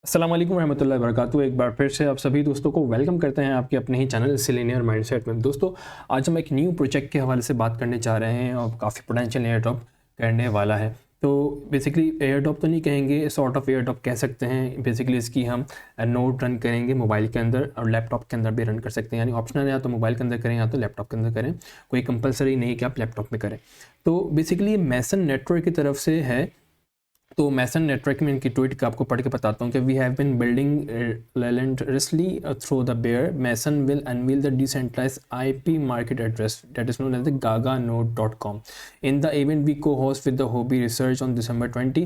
अस्सलाम वालेकुम रहमतुल्लाहि व बरकातहू। एक बार फिर से आप सभी दोस्तों को वेलकम करते हैं आपके अपने ही चैनल सिलेनियर माइंडसेट में। दोस्तों, आज हम एक न्यू प्रोजेक्ट के हवाले से बात करने जा रहे हैं और काफ़ी पोटेंशियल एयर ड्रॉप करने वाला है। तो बेसिकली एयर ड्रॉप तो नहीं कहेंगे, सॉर्ट ऑफ एयर ड्रॉप कह सकते हैं। बेसिकली इसकी हम नोड रन करेंगे मोबाइल के अंदर और लैपटॉप के अंदर भी रन कर सकते हैं। यानी ऑप्शनल, या तो मोबाइल के अंदर करें या तो लैपटॉप के अंदर करें, कोई कंपलसरी नहीं कि आप लैपटॉप में करें। तो बेसिकली मैसन नेटवर्क की तरफ से है। तो मैसन नेटवर्क में इनकी ट्वीट का आपको पढ़ के बताता हूँ कि we have been building relentlessly through the bear. Mason will unveil the decentralized IP market address that is known as the gaganode.com in the event we co-host with the Hobby Research on December 20.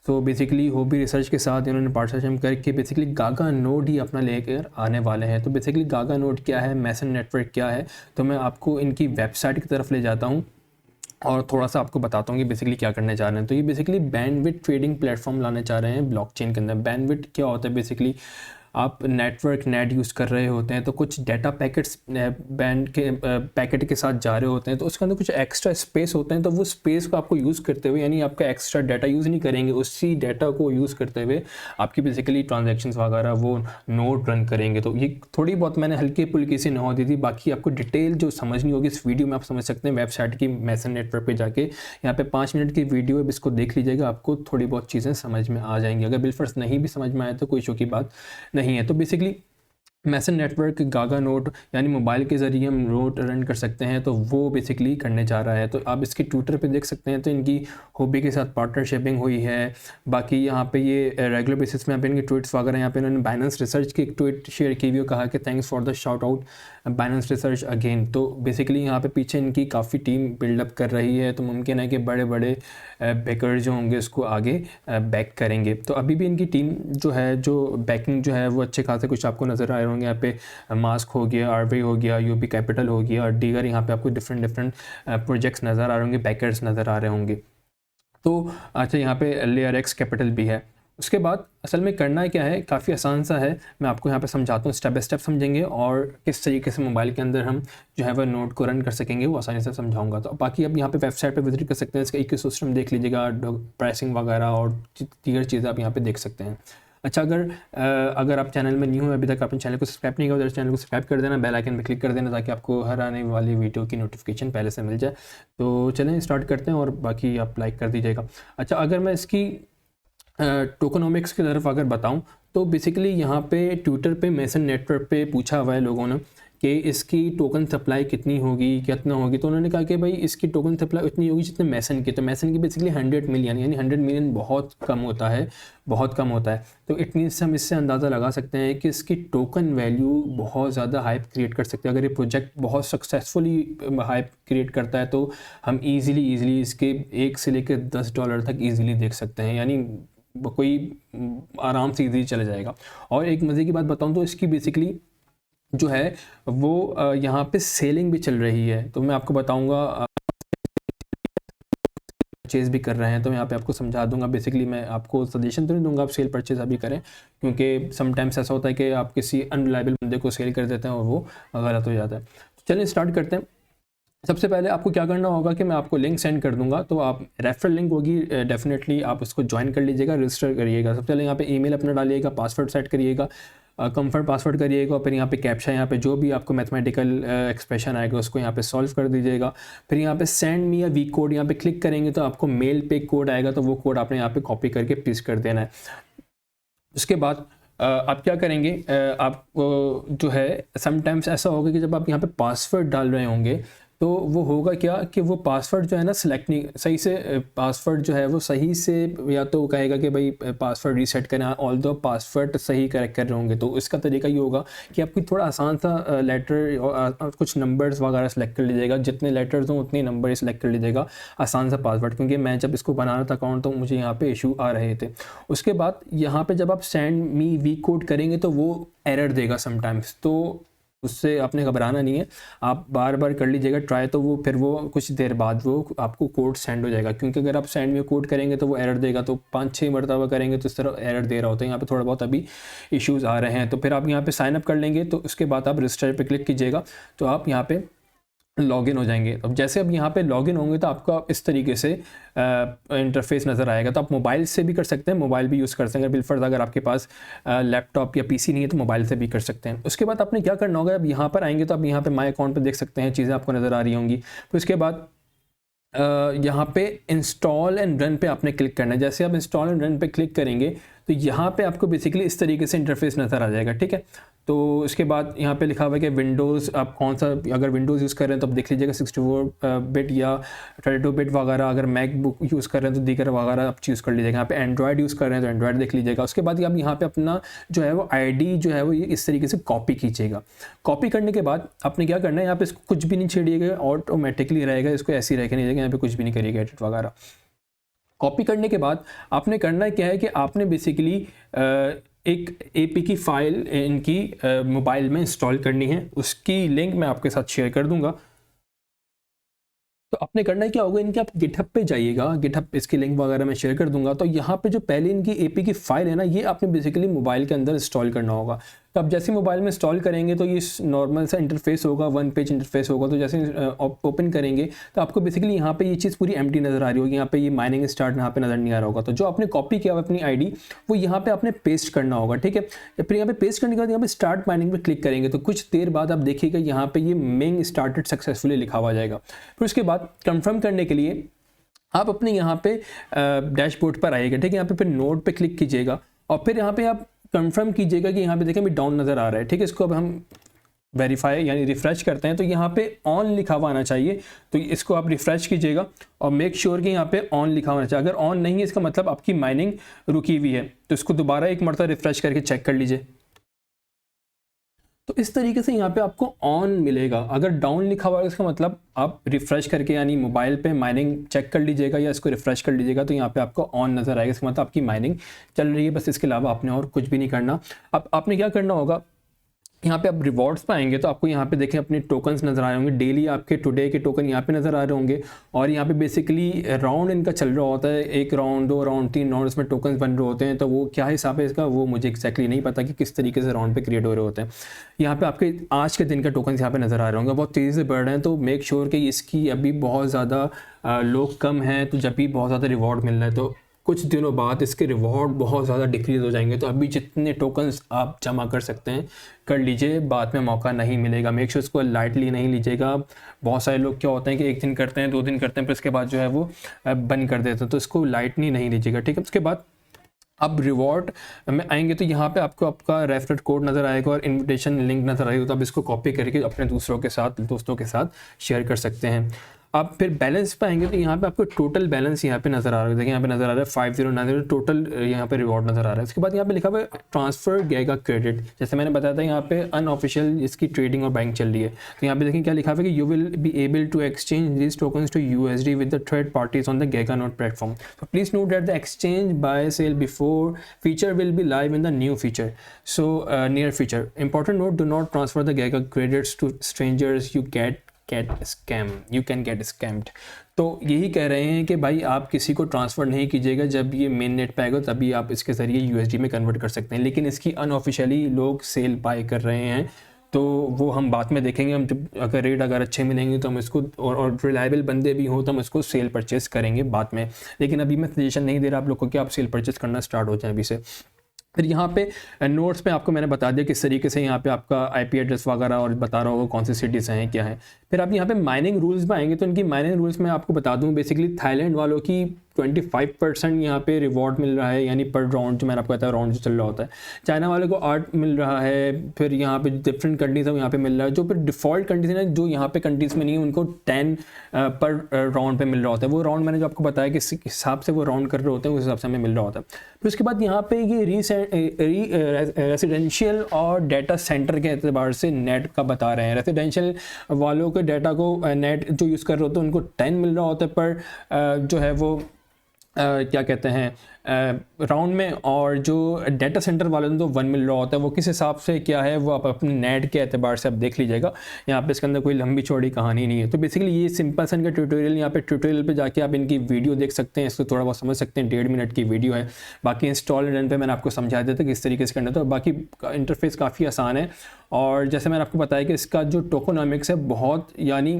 तो basically hobby research के साथ इन्होंने partnership करके basically गागा node ही अपना लेकर आने वाले हैं। तो बेसिकली गागा नोड क्या है, मैसन नेटवर्क क्या है, तो मैं आपको इनकी वेबसाइट की तरफ ले जाता हूँ और थोड़ा सा आपको बताता हूँ कि बेसिकली क्या करने जा रहे हैं। तो ये बेसिकली बैंडविड्थ ट्रेडिंग प्लेटफॉर्म लाने चाह रहे हैं ब्लॉकचेन के अंदर। बैंडविड्थ क्या होता है, बेसिकली आप नेट यूज़ कर रहे होते हैं तो कुछ डाटा पैकेट्स बैंड के पैकेट के साथ जा रहे होते हैं, तो उसके अंदर कुछ एक्स्ट्रा स्पेस होते हैं। तो वो स्पेस को आपको यूज़ करते हुए, यानी आपका एक्स्ट्रा डाटा यूज़ नहीं करेंगे, उसी डाटा को यूज़ करते हुए आपकी बेसिकली ट्रांजैक्शंस वगैरह वो नोड रन करेंगे। तो ये थोड़ी बहुत मैंने हल्की फुल्की सी नौ दी थी, बाकी आपको डिटेल जो समझनी होगी इस वीडियो में आप समझ सकते हैं वेबसाइट की मैसन नेटवर्क पर जाके। यहाँ पे 5 मिनट की वीडियो है, इसको देख लीजिएगा, आपको थोड़ी बहुत चीज़ें समझ में आ जाएंगी। अगर बिलफर्स नहीं भी समझ में आए तो कोई इशू की बात नहीं है। तो बेसिकली मैसन नेटवर्क गागा नोड यानी मोबाइल के ज़रिए हम नोड रन कर सकते हैं, तो वो बेसिकली करने जा रहा है। तो आप इसकी ट्विटर पे देख सकते हैं, तो इनकी हॉबी के साथ पार्टनरशिपिंग हुई है। बाकी यहाँ पे ये रेगुलर बेसिस में यहाँ पे इनके ट्वीट्स वगैरह, यहाँ पे इन्होंने बाइनेंस रिसर्च की एक ट्वीट शेयर की हुई, कहा कि thanks for the shout out Binance research again. तो बेसिकली यहाँ पे पीछे इनकी काफ़ी टीम बिल्डअप कर रही है, तो मुमकिन है कि बड़े बड़े बैकर जो होंगे उसको आगे बैक करेंगे। तो अभी भी इनकी टीम जो है, जो बैकिंग जो है वो अच्छे खासे कुछ आपको नज़र आ रहे होंगे। यहाँ पे मास्क हो गया, आरवे हो गया, यूबी कैपिटल हो गया और दीगर यहाँ पे आपको डिफरेंट प्रोजेक्ट्स नज़र आ रहे होंगे, बैकर्स नज़र आ रहे होंगे। तो अच्छा, यहाँ पे लेयर एक्स कैपिटल भी है। उसके बाद असल में करना क्या है, काफ़ी आसान सा है, मैं आपको यहाँ पे समझाता हूँ, स्टेप बाय स्टेप समझेंगे और किस तरीके से मोबाइल के अंदर हम जो है वह नोड को रन कर सकेंगे वो आसानी से समझाऊंगा। तो बाकी अब यहाँ पे वेबसाइट पे विजिट कर सकते हैं, इसका इकोसिस्टम देख लीजिएगा, प्राइसिंग वगैरह और दीगर चीज़ें आप यहाँ पे देख सकते हैं। अच्छा, अगर आप चैनल में न्यू हो, अभी तक आपने चैनल को सब्सक्राइब नहीं किया तो चैनल को सब्सक्राइब कर देना, बेल आइकन पर क्लिक कर देना ताकि आपको हर आने वाली वीडियो की नोटिफिकेशन पहले से मिल जाए। तो चलें स्टार्ट करते हैं और बाकी आप लाइक कर दीजिएगा। अच्छा, अगर मैं इसकी टोकनोमिक्स की तरफ अगर बताऊं, तो बेसिकली यहाँ पे ट्विटर पे मैसन नेटवर्क पे पूछा हुआ है लोगों ने कि इसकी टोकन सप्लाई कितनी होगी, कितना होगी। तो उन्होंने कहा कि भाई इसकी टोकन सप्लाई उतनी होगी जितने मैसन की। तो मैसन की बेसिकली 100 मिलियन, यानी 100 मिलियन बहुत कम होता है, बहुत कम होता है। तो इट मीन्स हम इससे अंदाज़ा लगा सकते हैं कि इसकी टोकन वैल्यू बहुत ज़्यादा हाइप क्रिएट कर सकते हैं। अगर ये प्रोजेक्ट बहुत सक्सेसफुली हाइप क्रिएट करता है तो हम ईज़िली इसके 1 से लेकर $10 तक ईज़िली देख सकते हैं, यानी कोई आराम से इजीली चला जाएगा। और एक मज़े की बात बताऊं तो इसकी बेसिकली जो है वो यहाँ पे सेलिंग भी चल रही है। तो मैं आपको बताऊंगा, परचेज़ भी कर रहे हैं, तो यहाँ पे आपको समझा दूंगा। बेसिकली मैं आपको सजेशन तो नहीं दूंगा आप सेल परचेज़ अभी करें, क्योंकि समटाइम्स ऐसा होता है कि आप किसी अनरिलायबल बंदे को सेल कर देते हैं और वो गलत हो जाता है। तो चलिए स्टार्ट करते हैं। सबसे पहले आपको क्या करना होगा कि मैं आपको लिंक सेंड कर दूंगा, तो आप रेफरल लिंक होगी, डेफिनेटली आप उसको ज्वाइन कर लीजिएगा, रजिस्टर करिएगा। सबसे पहले यहाँ पे ईमेल अपना डालिएगा, पासवर्ड सेट करिएगा, कंफर्ट पासवर्ड करिएगा, और फिर यहाँ पे कैप्चा, यहाँ पे जो भी आपको मैथमेटिकल एक्सप्रेशन आएगा उसको यहाँ पे सॉल्व कर दीजिएगा। फिर यहाँ पे send me a V code, यहाँ पे क्लिक करेंगे तो आपको मेल पे कोड आएगा, तो वो कोड आपने यहाँ पे कॉपी करके पेस्ट कर देना है। उसके बाद आप क्या करेंगे, आपको जो है समटाइम्स ऐसा होगा कि जब आप यहाँ पे पासवर्ड डाल रहे होंगे तो वो होगा क्या कि वो पासवर्ड जो है ना सिलेक्ट नहीं सही से, पासवर्ड जो है वो सही से, या तो वो कहेगा कि भाई पासवर्ड रीसेट करना, ऑल दो पासवर्ड सही करेक्ट कर रहे होंगे। तो इसका तरीका ये होगा कि आपको थोड़ा आसान सा लेटर और कुछ नंबर्स वगैरह सेलेक्ट कर लीजिएगा, जितने लेटर्स हों उतने नंबर सेलेक्ट कर लीजिएगा, आसान सा पासवर्ड। क्योंकि मैं जब इसको बना रहा था अकाउंट तो मुझे यहाँ पे इशू आ रहे थे। उसके बाद यहाँ पे जब आप सेंड मी वी कोड करेंगे तो वो एरर देगा समटाइम्स, तो उससे आपने घबराना नहीं है, आप बार बार कर लीजिएगा ट्राई, तो वो फिर वो कुछ देर बाद वो आपको कोड सेंड हो जाएगा। क्योंकि अगर आप सेंड में कोड करेंगे तो वो एरर देगा, तो 5-6 मरतबा करेंगे तो इस तरह एरर दे रहा होता है। यहाँ पे थोड़ा बहुत अभी इश्यूज़ आ रहे हैं। तो फिर आप यहाँ पे साइन अप कर लेंगे, तो उसके बाद आप रजिस्टर पे क्लिक कीजिएगा, तो आप यहाँ पे लॉगिन हो जाएंगे। अब जैसे अब यहाँ पे लॉगिन होंगे तो आपको इस तरीके से इंटरफेस नज़र आएगा। तो आप मोबाइल से भी कर सकते हैं, मोबाइल भी यूज़ कर सकते हैं बिलफर्ज अगर आपके पास लैपटॉप या पीसी नहीं है तो मोबाइल से भी कर सकते हैं। उसके बाद आपने क्या करना होगा, अब यहाँ पर आएंगे तो आप यहाँ पे माई अकाउंट पे देख सकते हैं, चीज़ें आपको नज़र आ रही होंगी। फिर उसके बाद यहाँ पे इंस्टॉल एंड रन पे आपने क्लिक करना है। जैसे आप इंस्टॉल एंड रन पे क्लिक करेंगे तो यहाँ पे आपको बेसिकली इस तरीके से इंटरफेस नज़र आ जाएगा, ठीक है। तो इसके बाद यहाँ पे लिखा हुआ है कि विंडोज़ आप कौन सा, अगर विंडोज़ यूज़ कर रहे हैं तो आप देख लीजिएगा 64 बिट या 32 बिट वगैरह, अगर मैकबुक यूज़ कर रहे हैं तो दीगर वगैरह आप चूज़ कर लीजिएगा। यहाँ पे एंड्रॉयड यूज़ कर रहे हैं तो एंड्रॉयड देख लीजिएगा। उसके बाद आप यहाँ पे अपना जो है वो आईडी जो है वो ये इस तरीके से कॉपी कीजिएगा। कॉपी करने के बाद आपने क्या करना है, यहाँ पे इसको कुछ भी नहीं छेड़िएगा, ऑटोमेटिकली रहेगा, इसको ऐसे ही रह के नहीं जाएगा, यहाँ पे कुछ भी नहीं करिएगा एडिट वगैरह। कॉपी करने के बाद आपने करना क्या है कि आपने बेसिकली एक एपी की फ़ाइल इनकी मोबाइल में इंस्टॉल करनी है। उसकी लिंक मैं आपके साथ शेयर कर दूंगा। तो आपने करना है क्या होगा, इनके आप गिटहब पे जाइएगा, गिटहब इसकी लिंक वगैरह मैं शेयर कर दूंगा। तो यहाँ पे जो पहले इनकी एपी की फ़ाइल है ना, ये आपने बेसिकली मोबाइल के अंदर इंस्टॉल करना होगा। तो आप जैसे मोबाइल में इंस्टॉल करेंगे तो ये नॉर्मल सा इंटरफेस होगा, वन पेज इंटरफेस होगा। तो जैसे ओपन करेंगे तो आपको बेसिकली यहाँ पे ये चीज़ पूरी एम्प्टी नज़र आ रही होगी, यहाँ पे ये माइनिंग स्टार्ट यहाँ पे नज़र नहीं आ रहा होगा। तो जो आपने कॉपी किया हुआ अपनी आईडी वो यहाँ पे आपने पेस्ट करना होगा, ठीक है। फिर यहाँ पे पेस्ट करने के बाद यहाँ पे स्टार्ट माइनिंग पे क्लिक करेंगे तो कुछ देर बाद आप देखिएगा यहाँ पे ये मेंग स्टार्टेड सक्सेसफुली लिखा हुआ जाएगा। फिर उसके बाद कंफर्म करने के लिए आप अपने यहाँ पे डैशबोर्ड पर आइएगा, ठीक है। यहाँ पे फिर नोट पे क्लिक कीजिएगा और फिर यहाँ पे आप कंफर्म कीजिएगा कि यहाँ पे देखें अभी डाउन नज़र आ रहा है, ठीक है। इसको अब हम वेरीफाई यानी रिफ़्रेश करते हैं तो यहाँ पे ऑन लिखा हुआ आना चाहिए। तो इसको आप रिफ़्रेश कीजिएगा और मेक श्योर कि यहाँ पे ऑन लिखा होना चाहिए। अगर ऑन नहीं है इसका मतलब आपकी माइनिंग रुकी हुई है। तो इसको दोबारा एक मरतबा रिफ़्रेश करके चेक कर लीजिए। तो इस तरीके से यहाँ पे आपको ऑन मिलेगा। अगर डाउन लिखा हुआ है इसका मतलब आप रिफ़्रेश करके यानी मोबाइल पे माइनिंग चेक कर लीजिएगा या इसको रिफ़्रेश कर लीजिएगा तो यहाँ पे आपको ऑन नज़र आएगा, इसका मतलब आपकी माइनिंग चल रही है। बस इसके अलावा आपने और कुछ भी नहीं करना। अब आपने क्या करना होगा, यहाँ पे आप रिवॉर्ड्स पे आएंगे तो आपको यहाँ पे देखें अपने टोकन्स नज़र आ रहे होंगे। डेली आपके टुडे के टोकन यहाँ पे नज़र आ रहे होंगे और यहाँ पे बेसिकली राउंड इनका चल रहा होता है, 1 राउंड 2 राउंड 3 राउंड इसमें टोकन्स बन रहे होते हैं। तो वो क्या हिसाब है इसका वो मुझे एक्जैक्टली नहीं पता कि किस तरीके से राउंड पे क्रिएट हो रहे होते हैं। यहाँ पे आपके आज के दिन का टोकन्स यहाँ पे नज़र आ रहे होंगे, बहुत तेज़ी से बढ़ रहे हैं। तो मेक श्योर कि इसकी अभी बहुत ज़्यादा लोग कम हैं, तो जब भी बहुत ज़्यादा रिवॉर्ड मिल रहा है तो कुछ दिनों बाद इसके रिवॉर्ड बहुत ज़्यादा डिक्रीज़ हो जाएंगे। तो अभी जितने टोकन्स आप जमा कर सकते हैं कर लीजिए, बाद में मौका नहीं मिलेगा। मेक श्योर इसको लाइटली नहीं लीजिएगा। बहुत सारे लोग क्या होते हैं कि 1 दिन करते हैं 2 दिन करते हैं फिर उसके बाद जो है वो बंद कर देते हैं, तो इसको लाइटली नहीं लीजिएगा, ठीक है। उसके बाद अब रिवॉर्ड में आएंगे तो यहाँ पे आपको आपका रेफरल कोड नज़र आएगा और इनविटेशन लिंक नज़र आएगा। तो आप इसको कॉपी करके अपने दोस्तों के साथ शेयर कर सकते हैं। आप फिर बैलेंस पे आएंगे तो यहाँ पे आपको टोटल बैलेंस यहाँ पे नज़र आ रहा है। देखिए यहाँ पे नज़र आ रहा है 5090 टोटल यहाँ पे रिवॉर्ड नज़र आ रहा है। उसके बाद यहाँ पे लिखा हुआ है ट्रांसफ़र गैगा क्रेडिट। जैसे मैंने बताया था यहाँ पे अनऑफिशियल इसकी ट्रेडिंग और बैंक चल रही है। तो यहाँ पे देखें क्या लिखा हुआ है कि you will be able to exchange this tokens to USD with the third parties on the Gaga note platform. So please note that the exchange buy sale before feature will be live in the new feature. So near feature. Important note: do not transfer the Geiger credits to strangers. You can get scammed. तो यही कह रहे हैं कि भाई आप किसी को ट्रांसफ़र नहीं कीजिएगा, जब ये मेन नेट पे आएगा तभी आप इसके ज़रिए USD में कन्वर्ट कर सकते हैं। लेकिन इसकी अनऑफिशियली लोग सेल बाय कर रहे हैं तो वो हम बाद में देखेंगे। हम जब अगर रेट अगर अच्छे मिलेंगे तो हम इसको और रिलायबल बंदे भी हों तो हम इसको सेल परचेस करेंगे बाद में। लेकिन अभी मैं सजेशन नहीं दे रहा आप लोग को कि आप सेल परचेस करना स्टार्ट हो जाए अभी से। फिर यहाँ पे नोट्स में आपको मैंने बता दिया किस तरीके से यहाँ पे आपका IP एड्रेस वगैरह और बता रहा होगा कौन सी सिटीज़ हैं क्या है। फिर आप यहाँ पे माइनिंग रूल्स में आएंगे तो इनकी माइनिंग रूल्स में आपको बता दूँ बेसिकली थाईलैंड वालों की 25% यहाँ पे रिवॉर्ड मिल रहा है यानी पर राउंड, जो मैंने आपको बताया राउंड जो चल रहा होता है। चाइना वाले को 8 मिल रहा है। फिर यहाँ पे डिफरेंट कंट्रीज है यहाँ पे मिल रहा है। जो फिर डिफ़ॉल्ट कंट्रीज है जो यहाँ पे कंट्रीज़ में नहीं है उनको 10 पर राउंड पे मिल रहा होता है। वो राउंड मैंने जो आपको बताया कि किस हिसाब से वो राउंड कर रहे होते हैं उस हिसाब से हमें मिल रहा होता है। फिर उसके बाद यहाँ पे ये रेसिडेंशियल और डाटा सेंटर के एतबार से नेट का बता रहे हैं। रेसिडेंशियल वालों के डाटा को नेट जो यूज़ कर रहे होते हैं उनको 10 मिल रहा होता है पर जो है वो क्या कहते हैं राउंड में, और जो डाटा सेंटर वाले तो 1 मिल रहा होता है। वो किस हिसाब से क्या है वो आप अपने नेट के एतबार से आप देख लीजिएगा। यहाँ पे इसके अंदर कोई लंबी चौड़ी कहानी नहीं है। तो बेसिकली ये सिंपल सा इनका ट्यूटोरियल, यहाँ पे ट्यूटोरियल पे जाके आप इनकी वीडियो देख सकते हैं, इसको थोड़ा बहुत समझ सकते हैं। 1.5 मिनट की वीडियो है। बाकी इंस्टॉल रन पे मैंने आपको समझा दिया था किस तरीके से करना था। बाकी इंटरफेस काफ़ी आसान है और जैसे मैंने आपको बताया कि इसका जो टोकोनॉमिक्स है बहुत यानी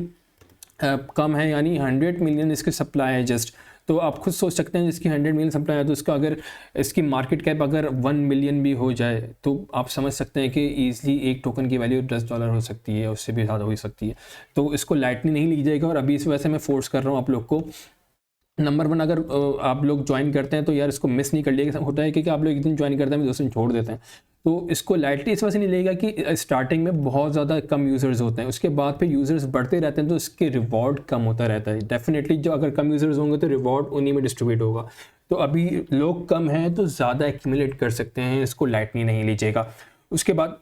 कम है, यानी 100 मिलियन इसकी सप्लाई है जस्ट। तो आप खुद सोच सकते हैं जिसकी 100 मिलियन सप्लाई है तो इसका अगर इसकी मार्केट कैप अगर 1 मिलियन भी हो जाए तो आप समझ सकते हैं कि ईजिली एक टोकन की वैल्यू $10 हो सकती है, उससे भी ज़्यादा हो सकती है। तो इसको लाइटली नहीं ली जाएगा। और अभी इस वजह से मैं फोर्स कर रहा हूँ आप लोग को, नंबर 1 अगर आप लोग ज्वाइन करते हैं तो यार इसको मिस नहीं कर लिएगा। होता है कि आप लोग एक दिन ज्वाइन करते हैं 2 दिन छोड़ देते हैं, तो इसको लाइटली इस वजह से नहीं लेगा कि स्टार्टिंग में बहुत ज़्यादा कम यूज़र्स होते हैं, उसके बाद फिर यूज़र्स बढ़ते रहते हैं तो इसके रिवॉर्ड कम होता रहता है। डेफिनेटली जो अगर कम यूज़र्स होंगे तो रिवॉर्ड उन्हीं में डिस्ट्रीब्यूट होगा। तो अभी लोग कम हैं तो ज़्यादा एक्यूमुलेट कर सकते हैं, इसको लाइटली नहीं लीजिएगा। उसके बाद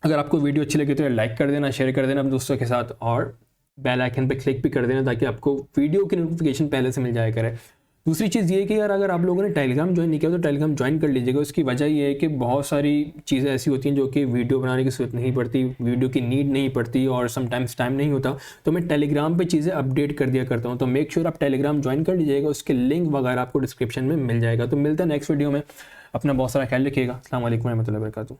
अगर आपको वीडियो अच्छी लगी तो लाइक कर देना, शेयर कर देना अपने दोस्तों के साथ, और बेल आइकन पे क्लिक भी कर देना ताकि आपको वीडियो की नोटिफिकेशन पहले से मिल जाया करे। दूसरी चीज़ ये है कि यार अगर आप लोगों ने टेलीग्राम ज्वाइन नहीं किया तो टेलीग्राम ज्वाइन कर लीजिएगा। उसकी वजह ये है कि बहुत सारी चीज़ें ऐसी होती हैं जो कि वीडियो बनाने की ज़रूरत नहीं पड़ती, वीडियो की नीड नहीं पड़ती, और समटाइम्स टाइम नहीं होता, तो मैं टेलीग्राम पे चीज़ें अपडेट कर दिया करता हूँ। तो मेक श्योर आप टेलीग्राम ज्वाइन कर लीजिएगा, उसके लिंक वगैरह आपको डिस्क्रिप्शन में मिल जाएगा। तो मिलता है नेक्स्ट वीडियो में, अपना बहुत सारा ख्याल रखिएगा। अस्सलाम वालेकुम रहमतुल्लाहि व बरकातहू।